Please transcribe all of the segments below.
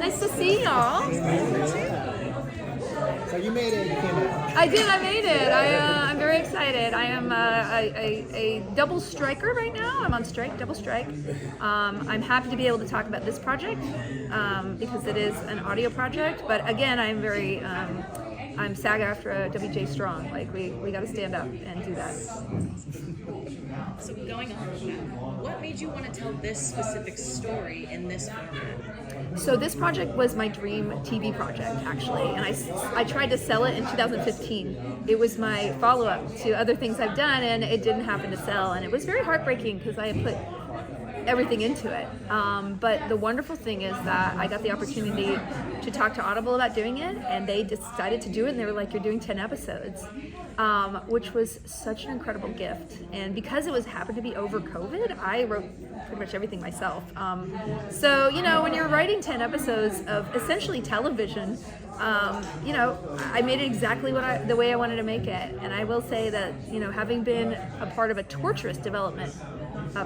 Nice to see y'all. So you made it. You came out. I did. I made it. I'm very excited. I am a double striker right now. I'm on strike, double strike. I'm happy to be able to talk about this project because it is an audio project. But again, I'm SAG-AFTRA WJ Strong. Like we got to stand up and do that. So going on from that, what made you want to tell this specific story in this format? So this project was my dream TV project, actually, and I tried to sell it in 2015. It was my follow-up to other things I've done, and it didn't happen to sell, and it was very heartbreaking because I had put everything into it. But the wonderful thing is that I got the opportunity to talk to Audible about doing it, and they decided to do it, and they were like, "You're doing 10 episodes," which was such an incredible gift. And because it happened to be over COVID, I wrote pretty much everything myself. So when you're writing 10 episodes of essentially television, I made it exactly the way I wanted to make it. And I will say that having been a part of a torturous development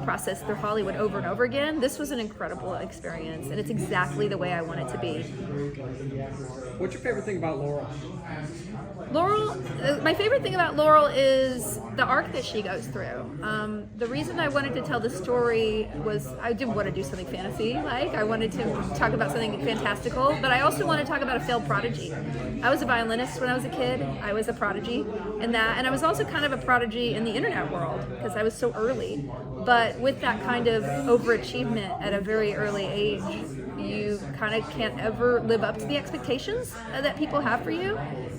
process through Hollywood over and over again, this was an incredible experience, and it's exactly the way I want it to be. What's your favorite thing about Laurel? My favorite thing about Laurel is the arc that she goes through. The reason I wanted to tell the story was I didn't want to do something fantasy-like. I wanted to talk about something fantastical, but I also want to talk about a failed prodigy. I was a violinist when I was a kid. I was a prodigy in that, and I was also kind of a prodigy in the internet world because I was so early. But with that kind of overachievement at a very early age, you kind of can't ever live up to the expectations that people have for you.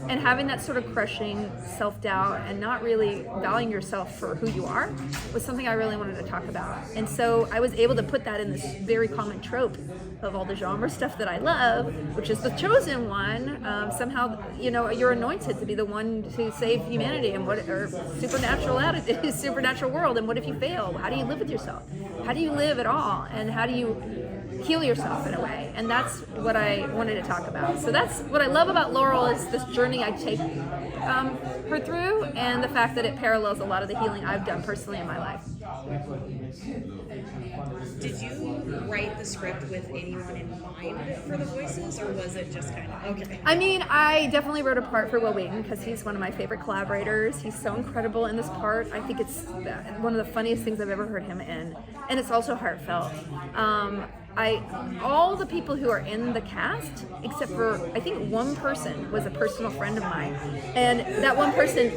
And having that sort of crushing self-doubt and not really valuing yourself for who you are was something I really wanted to talk about. And so I was able to put that in this very common trope of all the genre stuff that I love, which is the chosen one. Somehow, you're anointed to be the one to save humanity and supernatural world. And what if you fail? How do you live with yourself? How do you live at all? And how do you heal yourself in a way? And that's what I wanted to talk about. So that's what I love about Laurel is this journey I take her through, and the fact that it parallels a lot of the healing I've done personally in my life. Did you write the script with anyone in mind for the voices, or was it just kind of okay? I mean, I definitely wrote a part for Will Wheaton because he's one of my favorite collaborators. He's so incredible in this part. I think it's one of the funniest things I've ever heard him in, and it's also heartfelt. All the people who are in the cast, except for I think one person was a personal friend of mine, and that one person,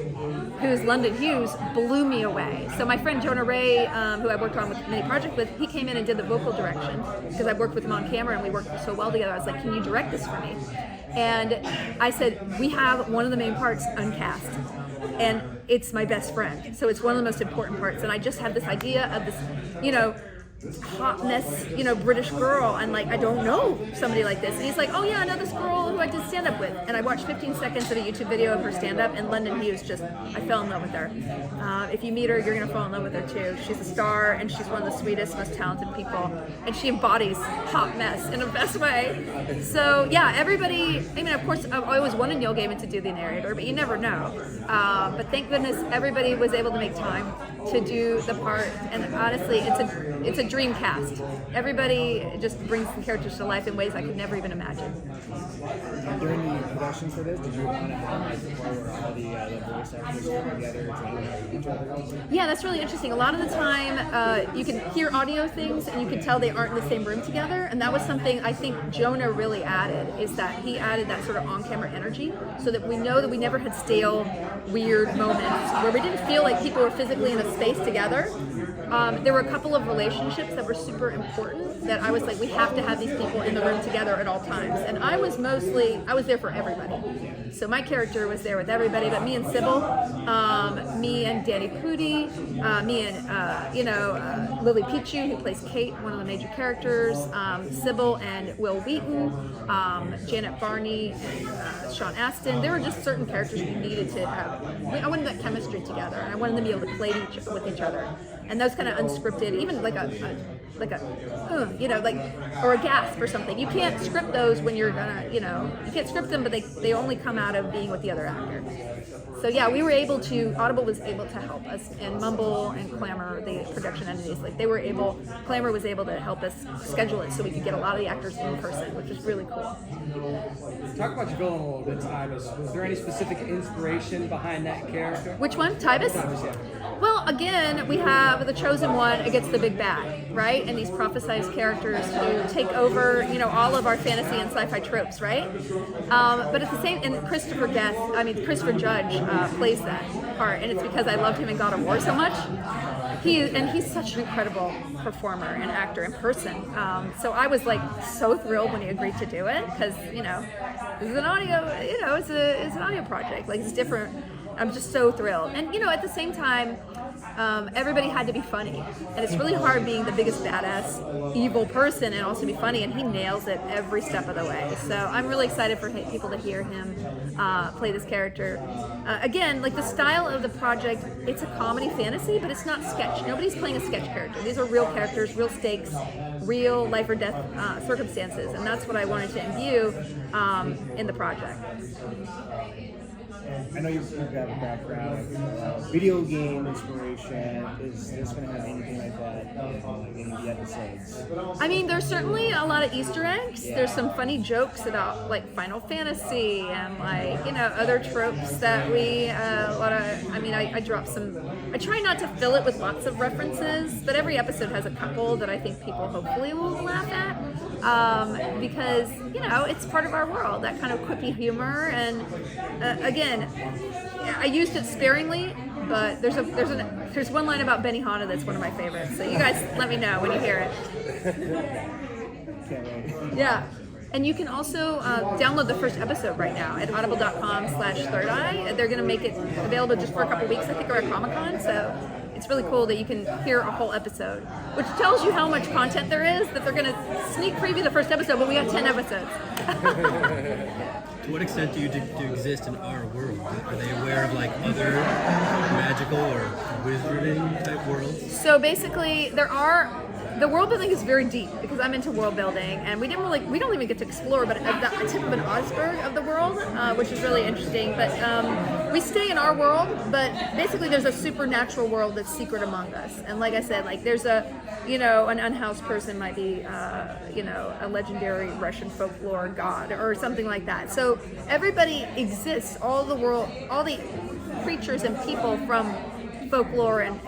who's London Hughes, blew me away. So my friend Jonah Ray, who I worked on with many projects with, he came in and did the vocal direction because I worked with him on camera and we worked so well together. I was like, "Can you direct this for me?" And I said, "We have one of the main parts uncast, and it's my best friend, so it's one of the most important parts." And I just had this idea of this, hotness, British girl, and like, I don't know somebody like this. And he's like, "Oh yeah, I know this girl who I did stand up with." And I watched 15 seconds of a YouTube video of her stand up, and London Hughes I fell in love with her. If you meet her, you're gonna fall in love with her too. She's a star, and she's one of the sweetest, most talented people, and she embodies hot mess in the best way. So yeah, everybody, I mean, of course, I always wanted Neil Gaiman to do the narrator, but you never know. But thank goodness everybody was able to make time to do the part, and honestly, it's a dream cast. Everybody just brings the characters to life in ways I could never even imagine. During the production for this, did you want to have where all the voice actors come together to each other? Yeah, that's really interesting. A lot of the time, you can hear audio things and you can tell they aren't in the same room together. And that was something I think Jonah really added, is that he added that sort of on-camera energy so that we know that we never had stale, weird moments where we didn't feel like people were physically in a space together. There were a couple of relationships that were super important that I was like, we have to have these people in the room together at all times. And I was there for everybody. So my character was there with everybody, but me and Sybil, me and Danny Pudi, me and Lily Pichu, who plays Kate, one of the major characters, Sybil and Will Wheaton, Janet Barney, and Sean Astin. There were just certain characters we needed to have. I wanted that chemistry together, and I wanted them to be able to play with each other. And those kind of unscripted, even like or a gasp or something. You can't script those when you're gonna, you can't script them, but they only come out of being with the other actor. So yeah, Audible was able to help us, and Mumble and Clamor, the production entities, Clamor was able to help us schedule it so we could get a lot of the actors in person, which is really cool. Talk about your villain a little bit, Tybus. Was there any specific inspiration behind that character? Which one? Tybus? Tybus, yeah. Well, again, we have the chosen one against the big bad, right? And these prophesized characters who take over, all of our fantasy and sci-fi tropes, right? But at the same, and Christopher Judge plays that part, and it's because I loved him in God of War so much. He's such an incredible performer and actor in person. So I was like so thrilled when he agreed to do it because this is an audio, it's an audio project. Like it's different. I'm just so thrilled. And at the same time, everybody had to be funny, and it's really hard being the biggest badass evil person and also be funny. And he nails it every step of the way. So I'm really excited for people to hear him play this character. Again, like the style of the project, it's a comedy fantasy, but it's not sketch. Nobody's playing a sketch character. These are real characters, real stakes, real life or death circumstances, and that's what I wanted to imbue in the project. I know you've got a background of video game inspiration. Is this going to have anything like that in the episodes? I mean, there's certainly a lot of Easter eggs. Yeah. There's some funny jokes about like Final Fantasy and other tropes that I drop some. I try not to fill it with lots of references, but every episode has a couple that I think people hopefully will laugh at because it's part of our world, that kind of quippy humor. And again, I used it sparingly, but there's one line about Benihana that's one of my favorites. So you guys let me know when you hear it. Can't wait. Yeah. And you can also download the first episode right now at audible.com/Third Eye. They're going to make it available just for a couple weeks, I think, or at Comic-Con. So it's really cool that you can hear a whole episode, which tells you how much content there is, that they're going to sneak preview the first episode, but we got 10 episodes. To what extent do you exist in our world? Are they aware of like other magical or wizarding type worlds? So basically, the world building is very deep because I'm into world building, and we don't even get to explore, but a tip of an iceberg of the world, which is really interesting. But we stay in our world, but basically there's a supernatural world that's secret among us. And like I said, like there's an unhoused person might be, a legendary Russian folklore god or something like that. So everybody exists, all the creatures and people from folklore and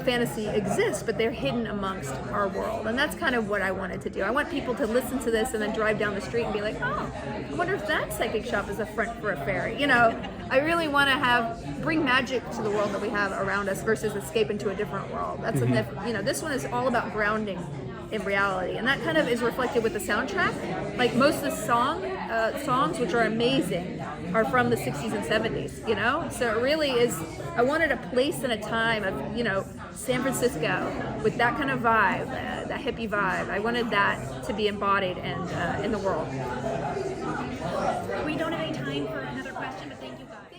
fantasy exist, but they're hidden amongst our world. And that's kind of what I wanted to do. I want people to listen to this and then drive down the street and be like, oh, I wonder if that psychic shop is a front for a fairy. I really want to bring magic to the world that we have around us versus escape into a different world. That's this one is all about grounding in reality, and that kind of is reflected with the soundtrack. Like most of the songs, which are amazing, are from the 60s and 70s, so it really is. I wanted a place and a time of San Francisco with that kind of vibe, that hippie vibe. I wanted that to be embodied and in the world. We don't have any time for another question, but thank you guys.